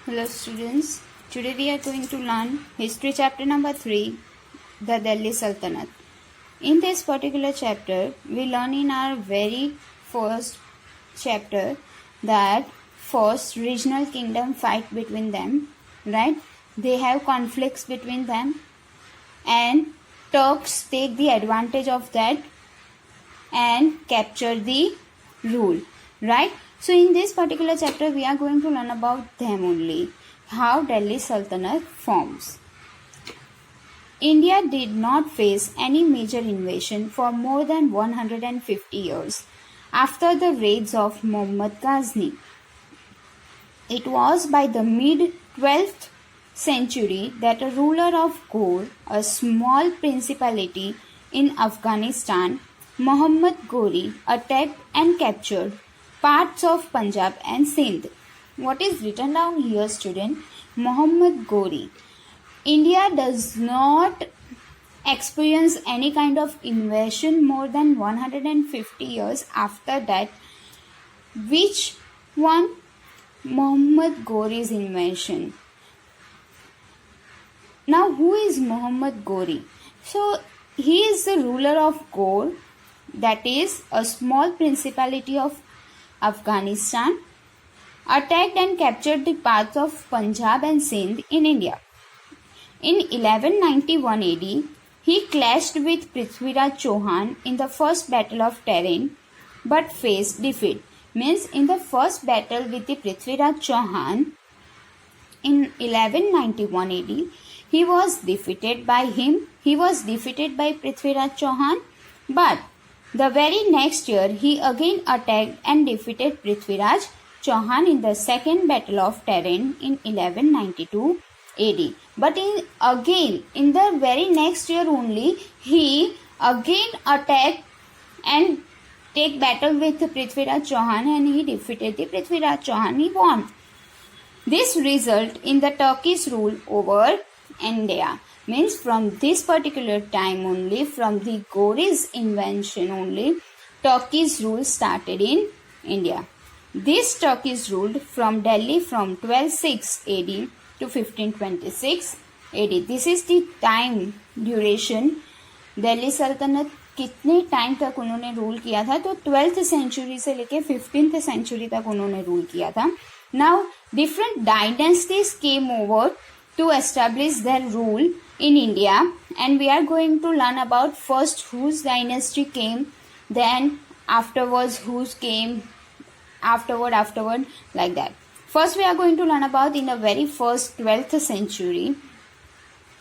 Hello students, today we are going to learn history chapter number 3, the Delhi Sultanate. In this particular chapter, we learn in our very first chapter that first regional kingdom fight between them, right? They have conflicts between them and Turks take the advantage of that and capture the rule, right? So in this particular chapter we are going to learn about them only, how Delhi Sultanate forms. India did not face any major invasion for more than 150 years after the raids of Muhammad Ghazni. It was by the mid-12th century that a ruler of Ghor, a small principality in Afghanistan, Muhammad Ghori, attacked and captured parts of Punjab and Sindh. What is written down here, student? Muhammad Ghori. India does not experience any kind of invasion more than 150 years after that. Which one? Muhammad Ghori's invasion. Now, who is Muhammad Ghori? So, he is the ruler of Ghor, that is a small principality of Afghanistan, attacked and captured the parts of Punjab and Sindh in India. In 1191 AD, he clashed with Prithviraj Chauhan in the first battle of Tarin, but faced defeat. Means in the first battle with the Prithviraj Chauhan in 1191 AD, he was defeated by Prithviraj Chauhan, but the very next year, he again attacked and defeated Prithviraj Chauhan in the second battle of Tarin in 1192 AD. But in the very next year only, he again attacked and take battle with Prithviraj Chauhan and he defeated the Prithviraj Chauhan. He won. This result in the Turkish rule over India. Means from this particular time only, from the Ghori's invention only, Turkish rule started in India. This Turkish ruled from Delhi from 1206 AD to 1526 AD. This is the time duration. Delhi सल्तनत कितने time तक उन्होंने rule किया था? तो 12th century से लेके 15th century तक उन्होंने रूल किया था. Now different dynasties came over to establish their rule in India, and we are going to learn about first whose dynasty came, then afterwards whose came, afterward like that. First we are going to learn about in the very first 12th century,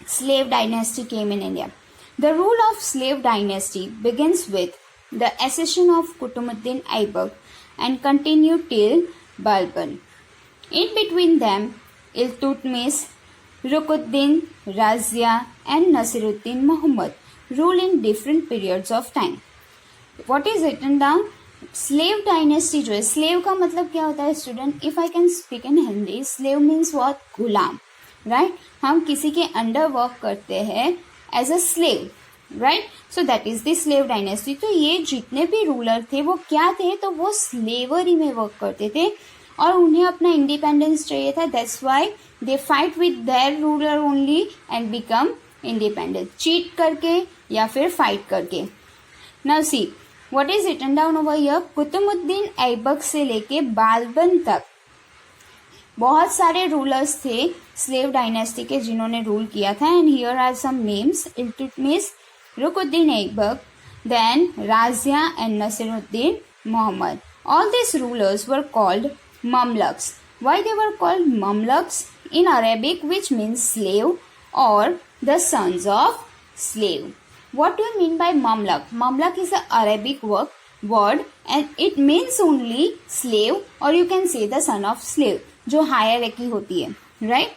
slave dynasty came in India. The rule of slave dynasty begins with the accession of Qutbuddin Aibak and continued till Balban. In between them, Iltutmish, Rukuddin, Razia and Nasiruddin Muhammad rule in different periods of time. What is written down? Slave dynasty जो है, slave का मतलब क्या होता है student? If I can speak in Hindi, slave means what? Ghulam, right? हम किसी के अंडर वर्क करते हैं as a slave, right? So that is the slave dynasty. तो ये जितने भी रूलर थे वो क्या थे? तो वो स्लेवरी में वर्क करते थे और उन्हें अपना इंडिपेंडेंस चाहिए था. That's why they fight with their ruler only and become independent, cheat करके या फिर फाइट करके. Now see what is written down over here. Qutubuddin Aibak से लेके बालबन तक बहुत सारे रूलर्स थे स्लेव डायनेस्टी के जिन्होंने रूल किया था. And here are some names: Iltutmish, Rukuddin Aibak, then Razia and Nasiruddin Mohammad. All these rulers were called Mamluks. Why they were called Mamluks? In Arabic, which means slave or the sons of slave. What do you mean by Mamluk? Mamluk is an Arabic word and it means only slave, or you can say the son of slave, जो hierarchy होती है, right?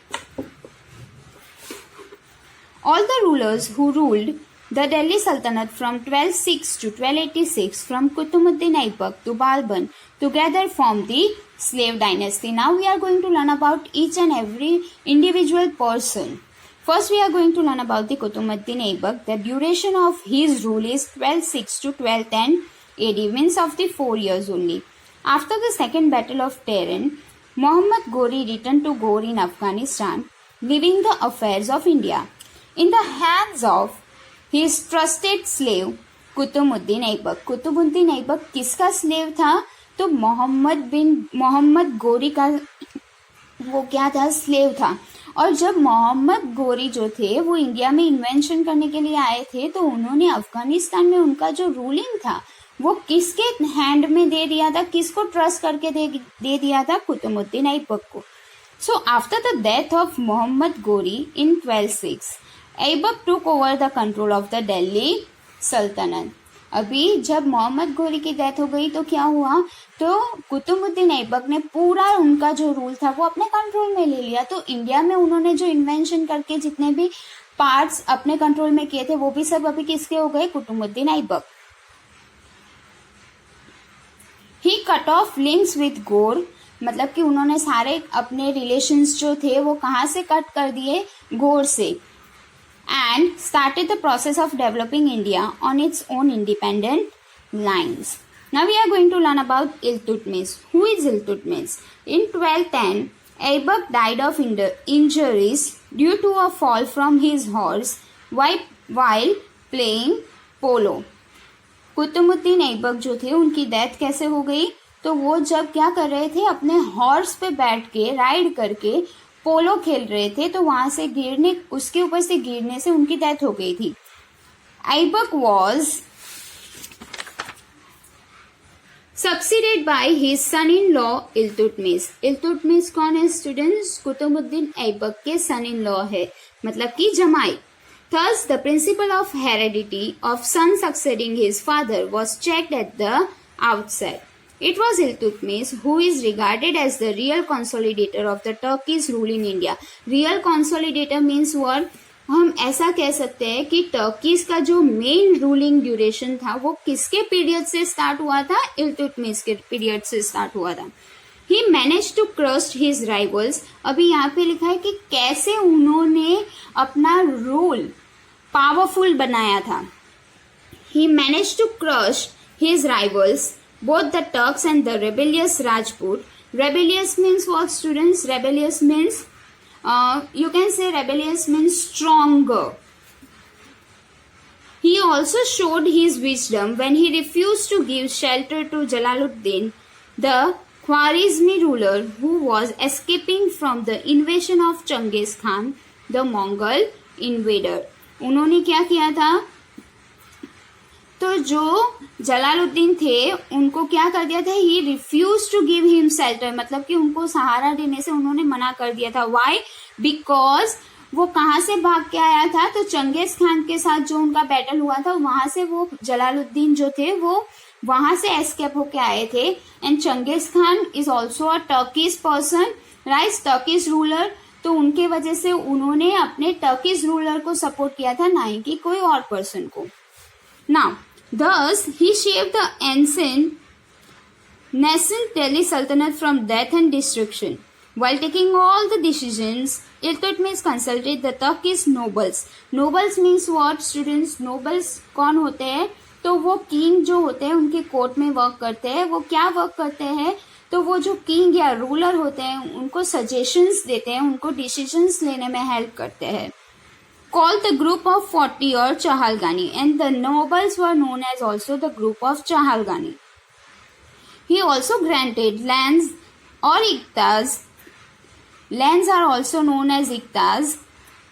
All the rulers who ruled the Delhi Sultanate from 1206 to 1286, from Qutbuddin Aibak to Balban, together formed the slave dynasty. Now we are going to learn about each and every individual person. First we are going to learn about the Qutbuddin Aibak. The duration of his rule is 1206 to 1210 AD, means of the 4 years only. After the second battle of Tarin, Muhammad Ghori returned to Ghor in Afghanistan, leaving the affairs of India in the hands of his trusted slave Qutubuddin Aibak. Qutubuddin Aibak किसका slave था? तो मोहम्मद गोरी का वो क्या था? Slave था. और जब मोहम्मद गोरी जो थे वो इंडिया में इन्वेंशन करने के लिए आए थे तो उन्होंने अफगानिस्तान में उनका जो रूलिंग था वो किसके हैंड में दे दिया था? किसको ट्रस्ट करके दे दिया था? कुतुबुद्दीन ऐबक को. So after the death of Mohammad Ghori in 1206 Aibak took over the control of the Delhi Sultanate. अभी जब मोहम्मद गोरी की डेथ हो गई तो क्या हुआ? तो कुतुबुद्दीन ऐबक ने पूरा उनका जो रूल था वो अपने कंट्रोल में ले लिया. तो इंडिया में उन्होंने जो इन्वेंशन करके जितने भी पार्ट्स अपने कंट्रोल में किए थे वो भी सब अभी किसके हो गए? कुतुबुद्दीन ऐबक. ही कट ऑफ लिंक्स विद गोर, मतलब कि उन्होंने सारे अपने रिलेशंस जो थे वो कहाँ से कट कर दिए? गोर से. And started the process of developing India on its own independent lines. Now we are going to learn about Iltutmish. Who is Iltutmish? In 1210, Aibak died of injuries due to a fall from his horse while playing polo. Qutubuddin Aibak जो थे उनकी death कैसे हो गई? तो वो जब क्या कर रहे थे? अपने हॉर्स पे बैठ के राइड करके पोलो खेल रहे थे तो वहां से उसके ऊपर से गिरने से उनकी डेथ हो गई थी. Aibak was succeeded by his son in law Iltutmish. Iltutmish कौन है स्टूडेंट्स? कुतुबुद्दीन ऐबक के सन इन लॉ है, मतलब कि जमाई. Thus, the principle of heredity of son succeeding his father was checked at the outset. It was Iltutmish who is regarded as the real consolidator of the Turkish rule in India. Real consolidator means what? हम ऐसा कह सकते हैं कि Turkey's का जो main ruling duration था वो किसके पीरियड से स्टार्ट हुआ था? इल्तुतमिश के पीरियड से स्टार्ट हुआ था. He managed to crush his rivals. अभी यहाँ पे लिखा है कि कैसे उन्होंने अपना रूल पावरफुल बनाया था. He managed to crush his rivals, both the Turks and the rebellious Rajput. Rebellious means what, students? Rebellious means you can say rebellious means stronger. He also showed his wisdom when he refused to give shelter to Jalaluddin, the Khwarizmi ruler who was escaping from the invasion of Genghis Khan, the Mongol invader. उन्होंने क्या किया था? तो जो जलालुद्दीन थे उनको क्या कर दिया था? He refuse to give him shelter, मतलब कि उनको सहारा देने से उन्होंने मना कर दिया था. वाई? बिकॉज वो कहाँ से भाग के आया था? तो चंगेज खान के साथ जो उनका बैटल हुआ था वहां से वो जलालुद्दीन जो थे वो वहां से एस्केप होके आए थे. And Genghis Khan is also a Turkish person, right? Turkish ruler. तो उनके वजह से उन्होंने अपने टर्किश रूलर को सपोर्ट किया था, ना कि कोई और पर्सन को. Now thus he shaped the ancient Delhi Sultanate from death and destruction. While taking all the decisions, Iltutmish consulted the Turkish nobles. Nobles means what, students? Nobles कौन होते हैं? तो वो किंग जो होते हैं उनके कोर्ट में वर्क करते हैं. वो क्या वर्क करते हैं? तो वो जो किंग या रूलर होते हैं उनको सजेशंस देते हैं, उनको डिसीजंस लेने में हेल्प करते हैं. Called the group of 40 or Chahalgani, and the nobles were known as also the group of Chahalgani. He also granted lands or iktas. Lands are also known as iktas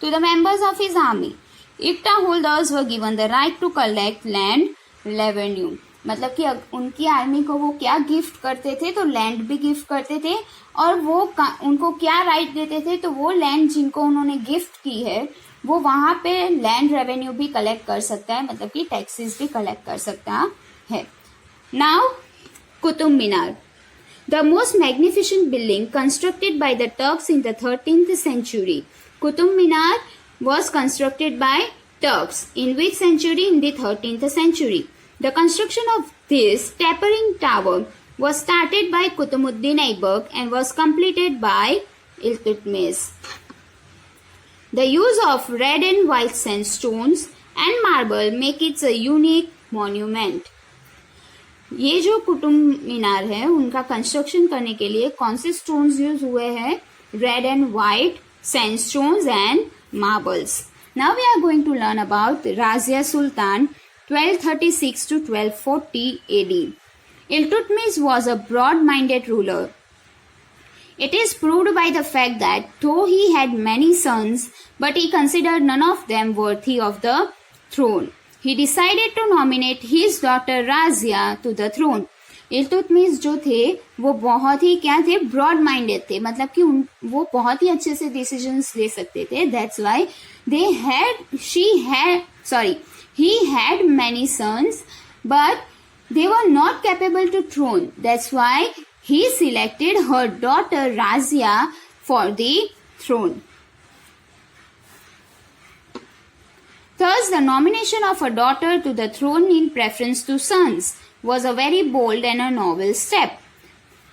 to the members of his army. Ikta holders were given the right to collect land revenue. मतलब कि उनकी army को वो क्या gift करते थे? तो land भी गिफ्ट करते थे. और वो उनको क्या राइट देते थे? तो वो लैंड जिनको उन्होंने गिफ्ट की है वो वहां पे लैंड रेवेन्यू भी कलेक्ट कर सकता है, मतलब कि टैक्सेस भी कलेक्ट कर सकता है. Now Qutub Minar, the most magnificent building constructed by the Turks in the 13th century. Qutub Minar was constructed by Turks. In which century? In the 13th century. The construction of this tapering tower was started by Qutbuddin Aibak and was completed by Iltutmish. The use of red and white sandstones and marble make it a unique monument. ये जो कुतुब मीनार है उनका construction करने के लिए कौन से stones use हुए हैं? Red and white sandstones and marbles. Now we are going to learn about Razia Sultan 1236 to 1240 AD. Iltutmish was a broad-minded ruler. It is proved by the fact that though he had many sons, but he considered none of them worthy of the throne, he decided to nominate his daughter Razia to the throne. Iltutmish जो थे वो बहुत ही क्या थे? Broad minded थे, मतलब कि वो बहुत ही अच्छे से डिसीजंस ले सकते थे. That's why he had many sons, but they were not capable to throne. That's why he selected her daughter Razia for the throne. Thus, the nomination of a daughter to the throne in preference to sons was a very bold and a novel step.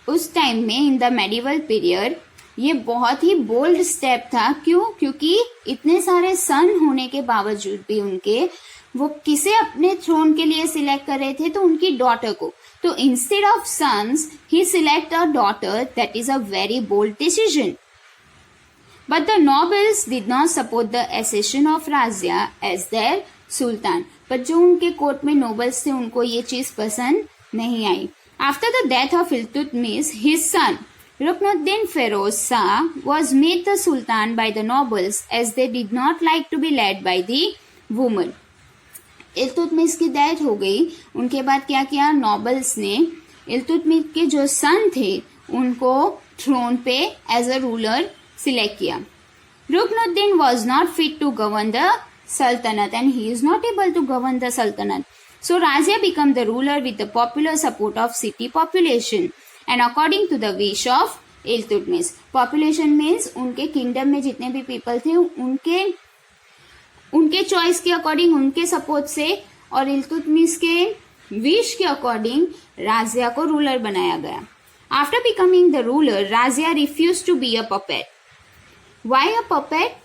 उस time में in the medieval period ये बहुत ही bold step था. क्यों? क्योंकि इतने सारे सन होने के बावजूद भी उनके वो किसे अपने थ्रोन के लिए सिलेक्ट कर रहे थे? तो उनकी डॉटर को. तो instead of sons he select a daughter. That is a very bold decision. But the nobles did not support the accession of Razia as their sultan. पर जो उनके कोर्ट में नोबल्स थे उनको ये चीज पसंद नहीं आई. After the death of Iltutmish, his son Ruknuddin Feroz Shah was made the sultan by the nobles as they did not like to be led by the woman. Iltutmish की डेथ हो गई. उनके बाद क्या किया? नोबल्स ने इल्तुतमिश के जो सन थे उनको थ्रोन पे एज अ रूलर सिलेक्ट किया. Ruknuddin was not fit to govern the Sultanate and he is not able to govern the Sultanate. So Razia became the ruler with the popular support of city population and according to the wish of Iltutmish. Population means उनके kingdom में जितने भी people थे उनके choice के according, उनके support से और इल्तुतमिश के विश के अकॉर्डिंग राजिया को रूलर बनाया गया. After becoming the ruler Razia refuse to be a puppet. Why a puppet?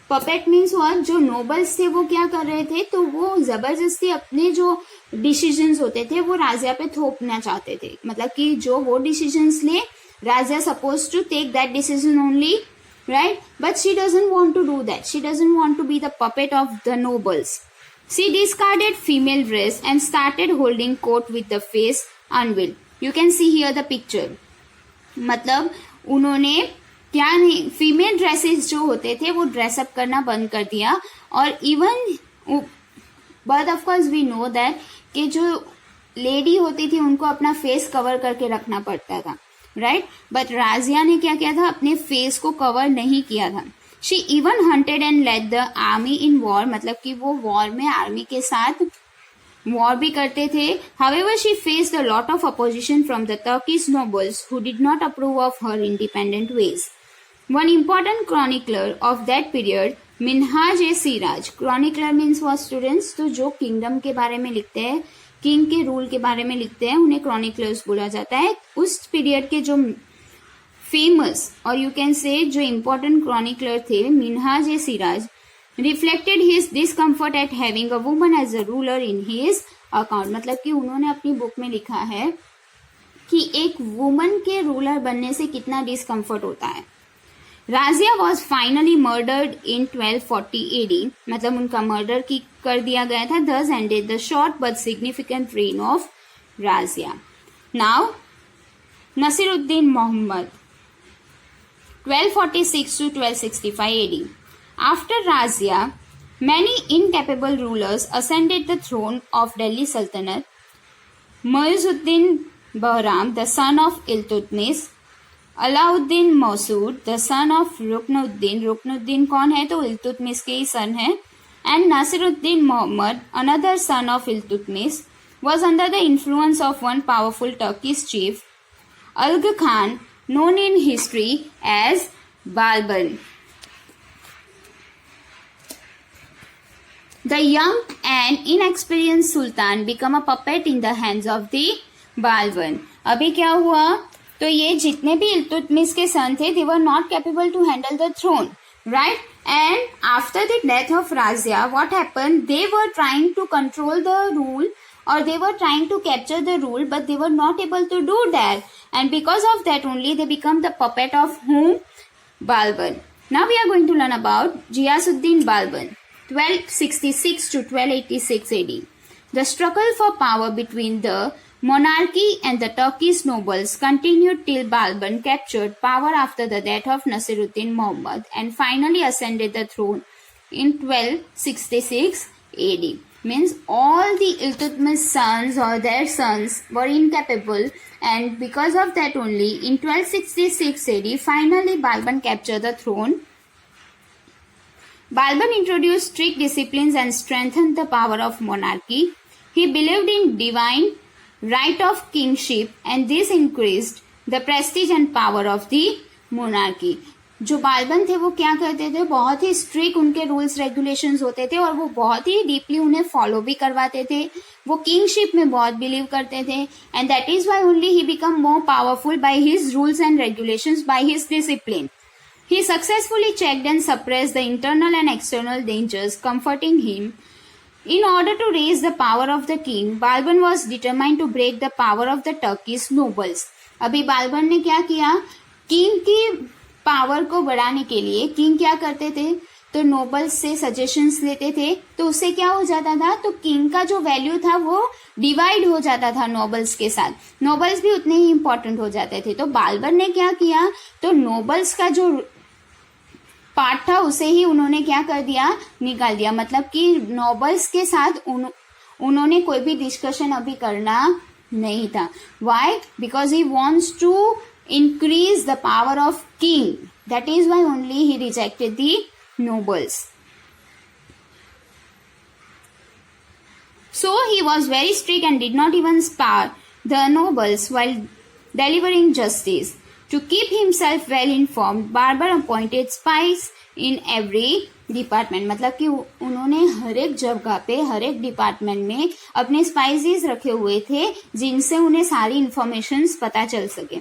Puppet means what? जो नोबल्स थे वो क्या कर रहे थे? तो वो जबरदस्ती अपने जो डिसीजंस होते थे वो राजिया पे थोपना चाहते थे. मतलब कि जो वो डिसीजंस ले, Razia suppose to take that decision only, right? But she doesn't want to do that. She doesn't want to be the puppet of the nobles. She discarded female dress and started holding court with the face unveiled. You can see here the picture. मतलब उन्होंने क्या नहीं, female dresses जो होते थे वो dress up करना बंद कर दिया. और even but of course we know that कि जो लेडी होती थी उनको अपना फेस कवर करके रखना पड़ता था, राइट? बट राजिया ने क्या किया था? अपने फेस को कवर नहीं किया था. She even hunted and led the army in war. मतलब कि वो वॉर में आर्मी के साथ वॉर भी करते थे. However she faced a lot of opposition from the Turkish nobles who did not approve of her independent ways. One important chronicler of that period Minhaj e Siraj. Chronicler means what students? तो जो kingdom के बारे में लिखते हैं, किंग के rule के बारे में लिखते हैं, उन्हें क्रॉनिकलर्स बोला जाता है. उस पीरियड के जो फेमस और यू कैन से जो इम्पोर्टेंट क्रॉनिकलर थे Minhaj e Siraj reflected his discomfort at having a woman as a ruler in his account. मतलब कि उन्होंने अपनी बुक में लिखा है कि एक वुमन के रूलर बनने से कितना डिसकम्फर्ट होता है. Razia was finally murdered in 1240 AD. मतलब उनका मर्डर कर दिया गया था. Thus ended the short but significant reign of Razia. Now, Nasiruddin Muhammad 1246 to 1265 AD. After Razia, many incapable rulers ascended the throne of Delhi Sultanate. Muizzuddin Bahram, the son of Iltutmish, Alauddin Masud the son of Ruknuddin. Ruknuddin कौन है? तो इल्तुतमिश के ही son है. And Nasiruddin Mohammad another son of Iltutmish was under the influence of one powerful Turkish chief, Ulugh Khan, known in history as Balban. The young and inexperienced sultan became a puppet in the hands of the Balban. अभी क्या हुआ? तो ये जितने भी इल्तुतमिश के सन थे they were not capable to handle the throne, right? And after the death of Razia, what happened? They were trying to control the rule or they were trying to capture the rule, but they were not able to do that, and because of that only they become the puppet of whom? Balban. Now we are going to learn about Ghiyasuddin Balban, 1266 to 1286 AD. The struggle for power between the monarchy and the Turkish nobles continued till Balban captured power after the death of Nasiruddin Muhammad and finally ascended the throne in 1266 AD. Means all the Iltutmish sons or their sons were incapable, and because of that only in 1266 AD finally Balban captured the throne. Balban introduced strict disciplines and strengthened the power of monarchy. He believed in divine right of kingship and this increased the prestige and power of the monarchy. जो बालबन थे वो क्या करते थे, बहुत ही strict उनके rules regulations होते थे और वो बहुत ही डीपली उन्हें फॉलो भी करवाते थे. वो किंगशिप में बहुत बिलीव करते थे and that is why only he become more powerful by his rules and regulations, by his discipline. He successfully checked and suppressed the internal and external dangers comforting him. In order to raise the power of the king, Balban was determined to break the power of the Turkish nobles. अभी बालबन ने क्या किया, king की power को बढ़ाने के लिए king क्या करते थे, तो नोबल्स से सजेशंस लेते थे, तो उससे क्या हो जाता था, तो किंग का जो वैल्यू था वो डिवाइड हो जाता था नोबल्स के साथ, नोबल्स भी उतने ही इंपॉर्टेंट हो जाते थे. तो बालबन ने क्या किया, तो नोबल्स का जो पार्ट था उसे ही उन्होंने क्या कर दिया, निकाल दिया. मतलब कि नोबल्स के साथ उन्होंने कोई भी डिस्कशन अभी करना नहीं था. Why? Because he wants to increase the power of king. That is why only he rejected the nobles. So he was very strict and did not even spare the nobles while delivering justice. To keep himself well informed, Balban appointed spies in every department. मतलब कि उन्होंने हर एक जगह पे हर एक department में अपने spices रखे हुए थे जिनसे उन्हें सारी इंफॉर्मेशन पता चल सके.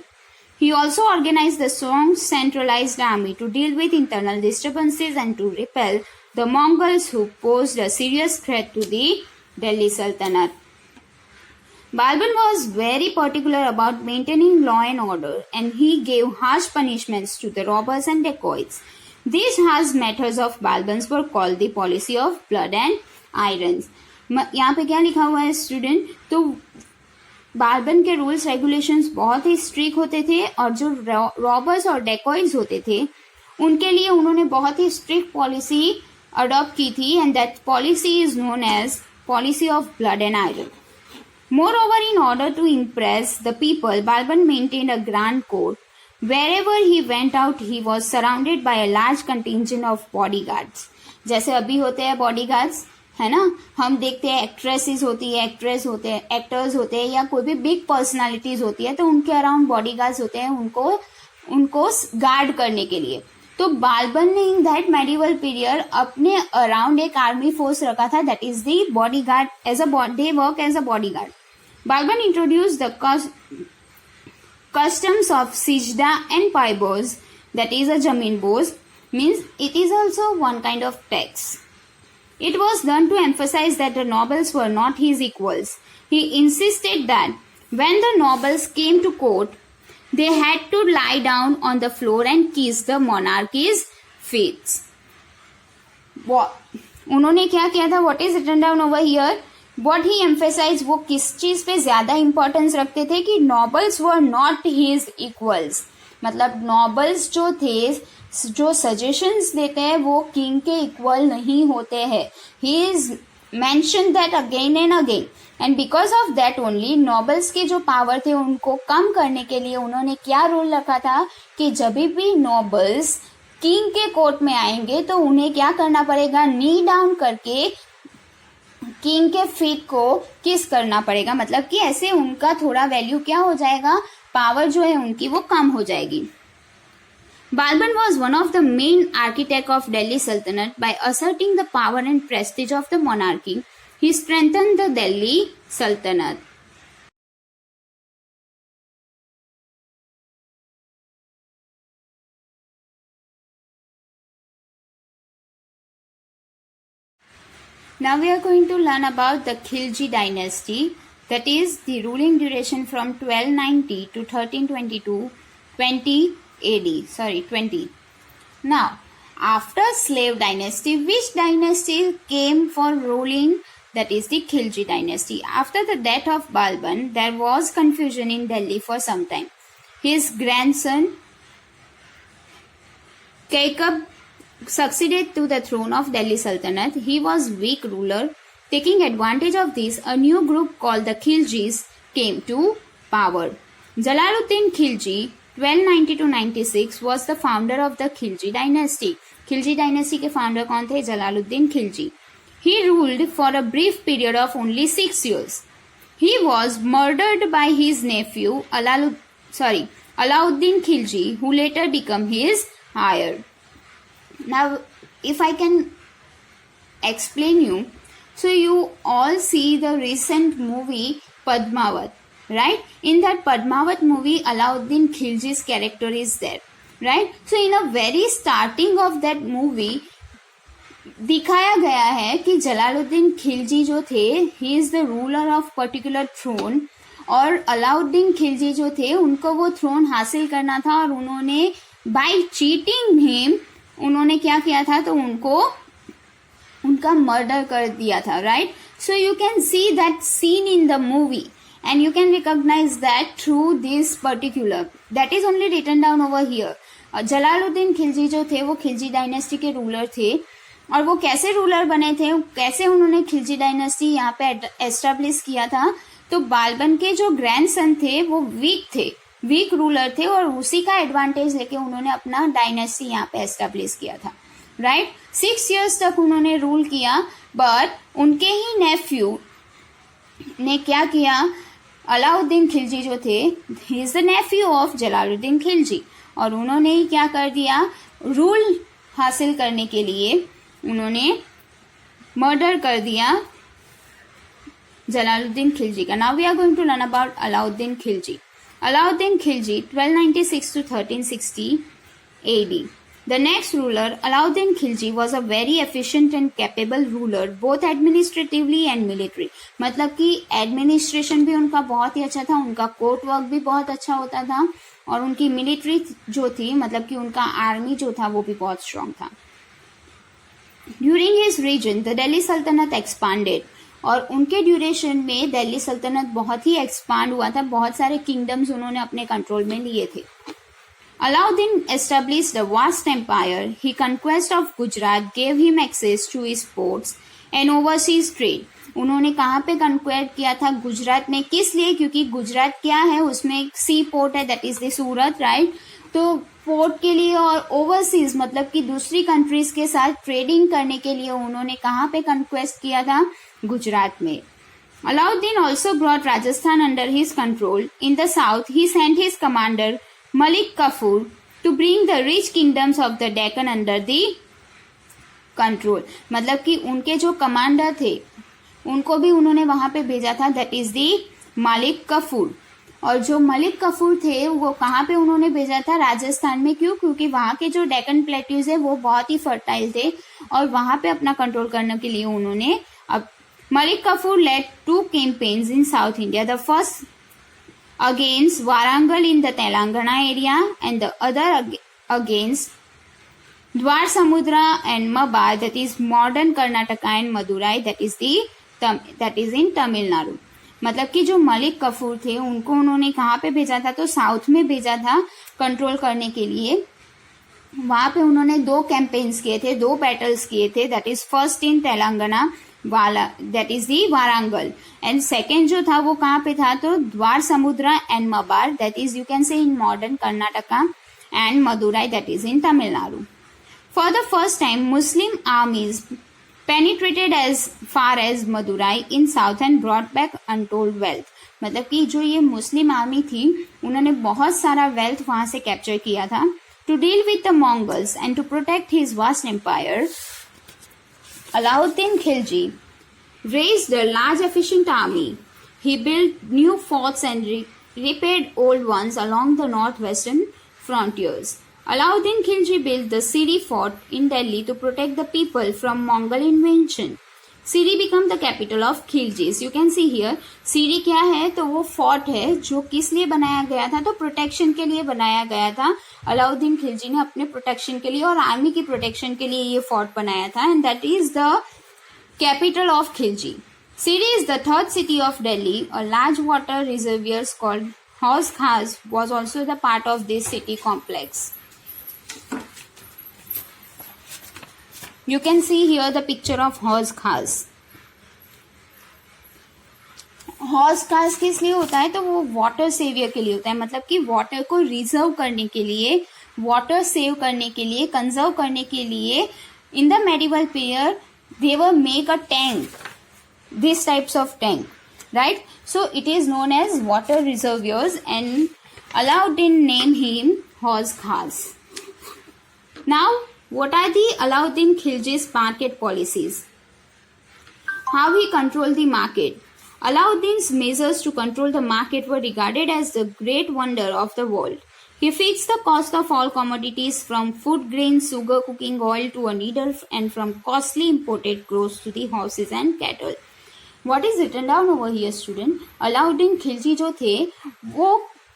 He also organized the strong centralized army to deal with internal disturbances and to repel the Mongols who posed a serious threat to the Delhi Sultanate. Balban was very particular about maintaining law and order and he gave harsh punishments to the robbers and dacoits. These harsh methods of Balban's were called the policy of blood and irons. यहाँ पे क्या लिखा हुआ है student, तो बालबन के rules regulations बहुत ही strict होते थे और जो रॉबर्स और डेकॉइड्स होते थे उनके लिए उन्होंने बहुत ही स्ट्रिक्ट पॉलिसी अडॉप्ट की थी and that policy is known as policy of blood and iron. Moreover, in order to impress the people, Balban maintained a grand court. Wherever he went out, he was surrounded by a large contingent of bodyguards. जैसे अभी होते हैं bodyguards, है ना, हम देखते हैं actresses होती है, एक्टर्स होते हैं या कोई भी बिग पर्सनालिटीज होती है तो उनके अराउंड बॉडीगार्ड्स होते हैं उनको गार्ड करने के लिए. तो बालबन ने इन दैट मेडिवल पीरियड अपने अराउंड एक आर्मी फोर्स रखा था, that is the bodyguard. They work as a bodyguard. Balban introduce the customs of sijda and paibos, that is a jamin boz, means it is also one kind of tax. It was done to emphasize that the nobles were not his equals. He insisted that when the nobles came to court, they had to lie down on the floor and kiss the monarch's feet. उन्होंने क्या किया था, what is written down over here? What he emphasized, वो किस चीज पे ज्यादा importance रखते थे कि nobles were not his equals. मतलब नॉबल्स जो थे, जो सजेशंस देते हैं वो किंग के इक्वल नहीं होते हैं. He is mention that again and again and because of that only nobles के जो पावर थे उनको कम करने के लिए उन्होंने क्या रूल रखा था कि जब भी नॉबल्स किंग के कोर्ट में आएंगे तो उन्हें क्या करना पड़ेगा, नी डाउन करके किंग के फीट को किस करना पड़ेगा. मतलब कि ऐसे उनका थोड़ा वैल्यू क्या हो जाएगा, पावर जो है उनकी वो कम हो जाएगी. Balban was one of the main architects of Delhi Sultanate. By asserting the power and prestige of the monarchy, he strengthened the Delhi Sultanate. Now we are going to learn about the Khilji dynasty. That is the ruling duration from 1290 to 1322 20 AD. 20. Now, after slave dynasty, which dynasty came for ruling? That is the Khilji dynasty. After the death of Balban, there was confusion in Delhi for some time. His grandson Kaikab succeeded to the throne of Delhi Sultanate. He was weak ruler. Taking advantage of this, a new group called the Khiljis came to power. Jalaluddin Khilji 1290 to 96 was the founder of the Khilji dynasty. Khilji dynasty के founder कौन थे? Jalaluddin Khilji. He ruled for a brief period of only 6 years. He was murdered by his nephew Alauddin Khilji, who later became his heir. Now, if I can explain you, so you all see the recent movie Padmavat, right? In that Padmavat movie, Alauddin Khilji's character is there, right? So in a very starting of that movie, दिखाया गया है कि जलालुद्दीन खिलजी जो थे, he is the ruler of particular throne, और अलाउद्दीन खिलजी जो थे उनको वो थ्रोन हासिल करना था, और उन्होंने बाय चीटिंग हिम उन्होंने क्या किया था, तो उनका मर्डर कर दिया था, right? So you can see that seen in the movie and you can recognize that through this particular, that is only written down over here. Jalaluddin Khilji जो थे वो खिलजी डायनेस्टी के रूलर थे, और वो कैसे रूलर बने थे, कैसे उन्होंने खिलजी डायनेस्टी यहाँ पे एस्टेब्लिश किया था, तो बालबन के जो ग्रैंडसन थे वो वीक रूलर थे, और उसी का एडवांटेज लेके उन्होंने अपना डायनेस्टी यहाँ पे एस्टेब्लिश किया था, राइट? 6 years तक उन्होंने रूल किया, बट उनके ही नेफ्यू ने क्या किया, अलाउद्दीन खिलजी जो थे, he is the Neiphiu of Jalaluddin Khilji, और उन्होंने ही क्या कर दिया, रूल हासिल करने के लिए उन्होंने मर्डर कर दिया जलालुद्दीन खिलजी का. Now we are going to learn about Alauddin Khilji. Alauddin Khilji 1296 to 1360 AD. The next ruler, Alauddin Khilji, was a very efficient and capable ruler, both administratively and military. मतलब कि एडमिनिस्ट्रेशन भी उनका बहुत ही अच्छा था, उनका कोर्ट वर्क भी बहुत अच्छा होता था, और उनकी मिलिट्री जो थी, मतलब कि उनका आर्मी जो था वो भी बहुत स्ट्रांग था. During his reign the Delhi Sultanat expanded, और उनके ड्यूरेशन में दिल्ली सल्तनत बहुत ही एक्सपांड हुआ था, बहुत सारे किंगडम्स उन्होंने अपने कंट्रोल में लिए थे. Alauddin established a vast empire. His conquest of Gujarat gave him access to his ports and overseas trade. उन्होंने कहाँ पे कंक्वेस्ट किया था? गुजरात में. किस लिए? क्योंकि गुजरात क्या है, उसमें एक सी पोर्ट है, that is the Surat, right? तो पोर्ट के लिए और ओवरसीज मतलब कि दूसरी कंट्रीज के साथ ट्रेडिंग करने के लिए उन्होंने कहाँ पे कंक्वेस्ट किया था? गुजरात में. Alauddin also brought Rajasthan under his control. In the south, he sent his commander Malik Kafur to bring the rich kingdoms of the Deccan under the control. मतलब कि उनके जो कमांडर थे उनको भी उन्होंने वहां पे भेजा था, दैट इज दी मालिक कफूर. और जो मलिक कफूर थे वो कहाँ पे उन्होंने भेजा था? राजस्थान में. क्यों? क्योंकि वहां के जो डेक्कन प्लेट्यूज है वो बहुत ही फर्टाइल थे, और वहां पे अपना कंट्रोल करने के लिए उन्होंने अब Malik Kafur led 2 campaigns in South India. The first against Warangal in the Telangana area, and the other against Dwar Samudra and Mabar, that is modern Karnataka, and Madurai, that is in Tamil Nadu. मतलब कि जो मलिक कफूर थे उनको उन्होंने कहाँ पे भेजा था? तो साउथ में भेजा था कंट्रोल करने के लिए. वहां पे उन्होंने 2 कैंपेन्स किए थे, 2 बैटल्स किए थे, that is first in Telangana that is the Warangal, and second जो था वो कहाँ पे था? तो Dwarasamudra and Mabar, that is you can say in modern Karnataka, and Madurai, that is in Tamil Nadu. For the first time Muslim armies penetrated as far as Madurai in south and brought back untold wealth. मतलब कि जो ये मुस्लिम army थी उन्होंने बहुत सारा wealth वहां से कैप्चर किया था. To deal with the Mongols and to protect his vast empire, Alauddin Khilji raised a large efficient army. He built new forts and repaired old ones along the northwestern frontiers. Alauddin Khilji built the Siri fort in Delhi to protect the people from Mongol invasion. Siri become the capital of Khiljis. You can see here Siri क्या है, तो वो fort है जो किस लिए बनाया गया था, तो प्रोटेक्शन के लिए बनाया गया था। अलाउद्दीन खिलजी ने अपने प्रोटेक्शन के लिए और आर्मी की प्रोटेक्शन के लिए ये फोर्ट बनाया था, and that is the capital of Khilji. Siri is the third city of Delhi. A large water reservoirs called Hauz Khas was also the part of this city complex. You can see here the picture of Hauz Khas. Hauz Khas किस लिए होता है, तो वो water saviour के लिए होता है, मतलब कि वाटर को रिजर्व करने के लिए, वाटर सेव करने के लिए, कंजर्व करने के लिए in the medieval period they were make a tank, these types of tank, right? So it is known as water reservoirs, and Alauddin named him Hauz Khas. Now what are the Alauddin Khilji's market policies? How he controlled the market? Alauddin's measures to control the market were regarded as the great wonder of the world. He fixed the cost of all commodities from food grains, sugar, cooking oil to a needle, and from costly imported goods to the horses and cattle. What is written down over here, student? Alauddin Khilji जो थे वो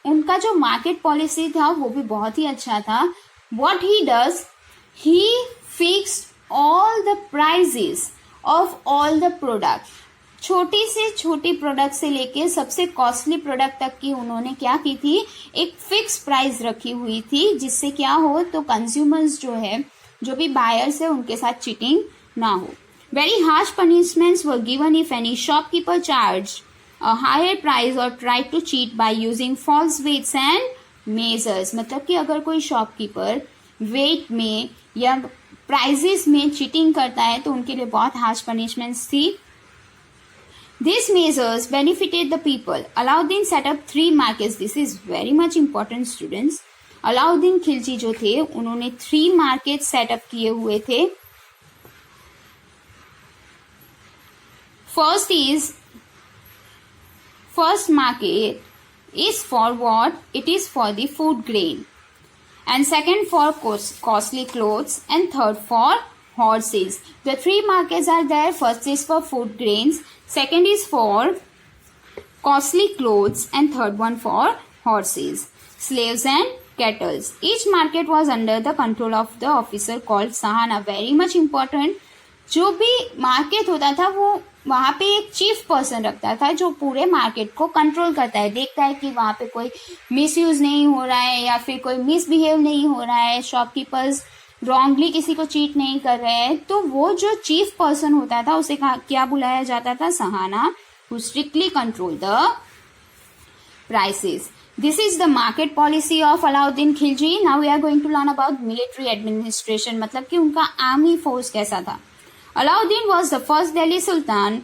उनका जो market policy था वो भी बहुत ही अच्छा था. What he does, he fixed all the prices of all the products. छोटी से छोटी प्रोडक्ट से लेके सबसे कॉस्टली प्रोडक्ट तक की उन्होंने क्या की थी, एक फिक्स प्राइस रखी हुई थी, जिससे क्या हो तो कंज्यूमर्स जो है, जो भी बायर्स है, उनके साथ चीटिंग ना हो. Very harsh punishments were given if any shopkeeper charged a higher price or tried to cheat by using false weights and measures. मतलब कि अगर कोई शॉपकीपर वेट में या प्राइजेस में चीटिंग करता है तो उनके लिए बहुत हार्श पनिशमेंट्स थी. These measures benefited the people. Alauddin set up 3 markets. This is very much important, students. Alauddin Khilji जो थे उन्होंने 3 मार्केट सेटअप किए हुए थे. First market is for what? It is for the food grain, and second for costly clothes, and third for horses. The 3 markets are there. First is for food grains, second is for costly clothes, and third one for horses, slaves and cattle. Each market was under the control of the officer called Sahana. Very much important. जो भी market होता था वो वहाँ पे एक chief person रखता था जो पूरे मार्केट को कंट्रोल करता है, देखता है कि वहाँ पे कोई मिसयूज नहीं हो रहा है या फिर कोई मिसबिहेव नहीं हो रहा है, शॉपकीपर्स रॉन्गली किसी को चीट नहीं कर रहे हैं. तो वो जो चीफ पर्सन होता था उसे क्या बुलाया जाता था, Sahana, who strictly control the prices. This is the market policy of Alauddin Khilji. Now we are going to learn about military administration, मतलब कि उनका आर्मी फोर्स कैसा था. Alauddin was the first Delhi Sultan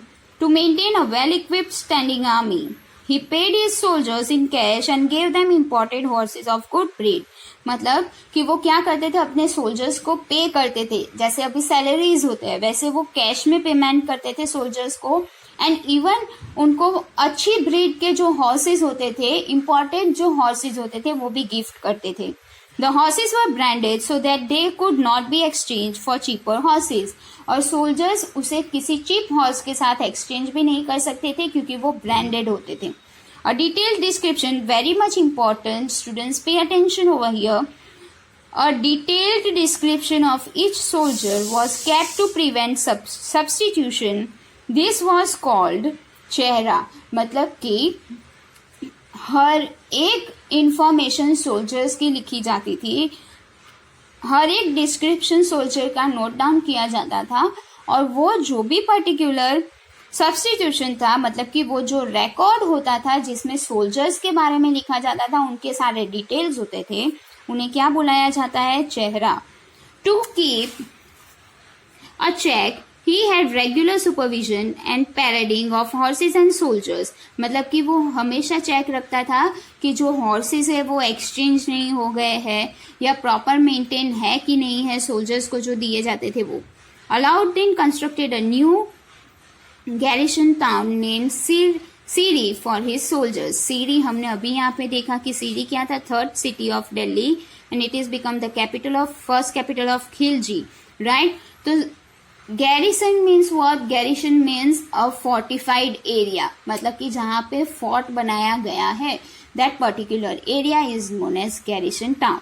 to maintain a well-equipped standing army. He paid his soldiers in cash and gave them imported horses of good breed. मतलब कि वो क्या करते थे, अपने सोल्जर्स को पे करते थे, जैसे अभी सैलरीज होते हैं वैसे वो कैश में पेमेंट करते थे सोल्जर्स को, एंड इवन उनको अच्छी ब्रीड के जो हॉर्सेस होते थे, इंपॉर्टेंट जो हॉर्सेस होते थे वो भी गिफ्ट करते थे. The horses were branded so that they could not be exchanged for cheaper horses. और सोल्जर्स उसे किसी चीप हॉर्स के साथ एक्सचेंज भी नहीं कर सकते थे क्योंकि वो ब्रांडेड होते थे. A detailed description, very much important, students pay attention over here. A detailed description of each soldier was kept to prevent substitution. This was called चेहरा. मतलब कि हर एक इंफॉर्मेशन सोल्जर्स की लिखी जाती थी, हर एक डिस्क्रिप्शन सोल्जर का नोट डाउन किया जाता था, और वो जो भी पर्टिकुलर सब्स्टिट्यूशन था, मतलब कि वो जो रिकॉर्ड होता था जिसमें सोल्जर्स के बारे में लिखा जाता था, उनके सारे डिटेल्स होते थे, उन्हें क्या बुलाया जाता है, चेहरा. To keep a check he had regular supervision and parading of horses and soldiers. मतलब कि वो हमेशा चेक रखता था कि जो हॉर्सेस है वो एक्सचेंज नहीं हो गए हैं या प्रॉपर मेंटेन है कि नहीं है, सोल्जर्स को जो दिए जाते थे वो. Alauddin constructed a new garrison town name Siri for his soldiers. Siri हमने अभी यहाँ पे देखा कि सीरी क्या था, third city of Delhi, and it is become the capital of first capital of Khilji, right. तो garrison means what? Garrison means a fortified area, मतलब कि जहाँ पे फोर्ट बनाया गया है, that particular area is known as garrison town.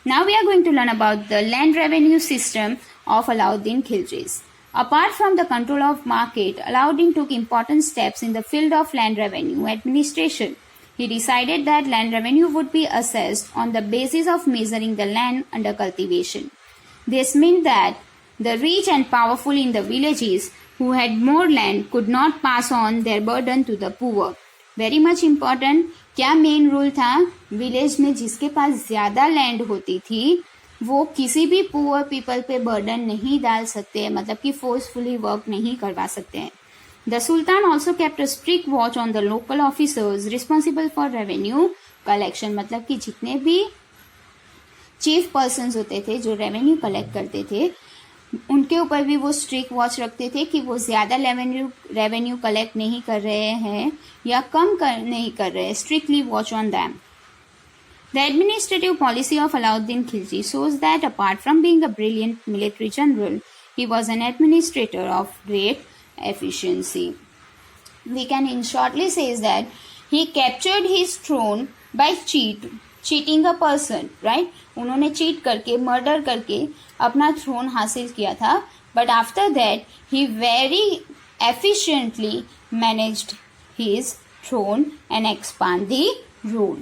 Now we are going to learn about the land revenue system of Alauddin Khilji's. Apart from the control of market, Alauddin took important steps in the field of land revenue administration. He decided that land revenue would be assessed on the basis of measuring the land under cultivation. This meant that the rich and powerful in the villages who had more land could not pass on their burden to the poor. Very much important. क्या main rule था? Village में जिसके पास ज्यादा land होती थी वो किसी भी पुअर पीपल पे बर्डन नहीं डाल सकते, मतलब कि फोर्सफुली वर्क नहीं करवा सकते हैं. The sultan also kept a strict watch on the local officers responsible for revenue collection, मतलब कि जितने भी चीफ पर्सन होते थे जो रेवेन्यू कलेक्ट करते थे उनके ऊपर भी वो स्ट्रिक्ट वॉच रखते थे कि वो ज्यादा रेवेन्यू कलेक्ट नहीं कर रहे हैं या नहीं कर रहे हैं. Strictly watch on them. The administrative policy of Alauddin Khilji shows that apart from being a brilliant military general, he was an administrator of great efficiency. We can in shortly say that he captured his throne by cheating a person, right? उन्होंने cheat करके, murder करके अपना throne हासिल किया था. But after that he very efficiently managed his throne and expand the rule.